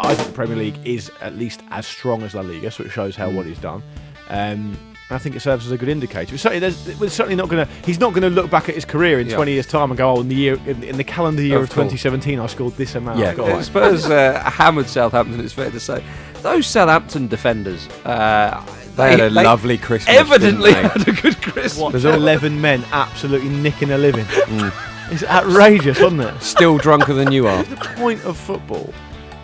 I think the Premier League is at least as strong as La Liga, so it shows how what he's done. And I think it serves as a good indicator. We're certainly not going to. He's not going to look back at his career in 20 years' time and go, "Oh, in the calendar year of 2017, I scored this amount." Yeah, of goals. Spurs hammered Southampton. It's fair to say those Southampton defenders. They had a lovely Christmas. Evidently had a good Christmas. There's 11 men absolutely nicking a living. It's outrageous, wasn't it? Still drunker than you are. The point of football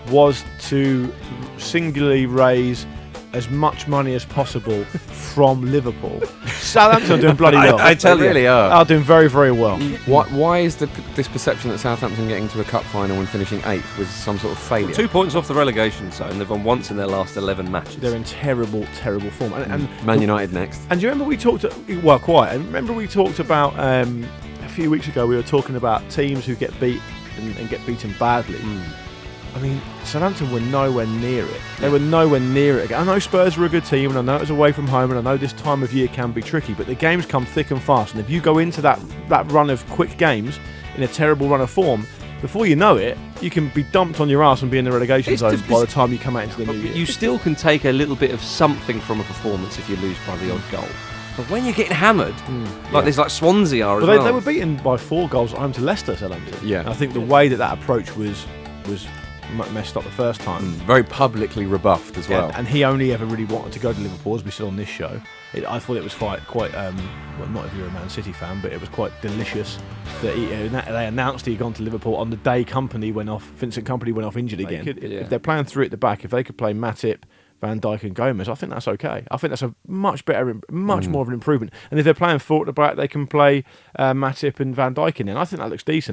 was to singularly raise as much money as possible from Liverpool. Southampton are doing bloody well. I tell you, really are. Are doing very, very well. Why is this perception that Southampton getting to a cup final and finishing 8th was some sort of failure? 2 points off the relegation zone. They've won once in their last 11 matches. They're in terrible, terrible form. And Man United next. And do you remember we talked? And remember we talked about a few weeks ago. We were talking about teams who get beat and get beaten badly. I mean, Southampton were nowhere near it. They were nowhere near it. I know Spurs were a good team, and I know it was away from home, and I know this time of year can be tricky, but the games come thick and fast, and if you go into that run of quick games in a terrible run of form, before you know it, you can be dumped on your arse and be in the relegation zone by the time you come out into the new year. You still can take a little bit of something from a performance if you lose by the odd goal. But when you're getting hammered, there's like Swansea are as well. They were beaten by 4 goals at home to Leicester, Southampton. Yeah. And I think the way that approach was messed up the first time. Very publicly rebuffed as well. And he only ever really wanted to go to Liverpool, as we said on this show. I thought it was quite well, not if you're a Man City fan, but it was quite delicious that they announced he'd gone to Liverpool on the day Vincent Kompany went off injured again. If they're playing through at the back, if they could play Matip, Van Dijk and Gomez, I think that's okay. I think that's a much better, much more of an improvement. And if they're playing 4 at the back, they can play Matip and Van Dijk in there. And I think that looks decent.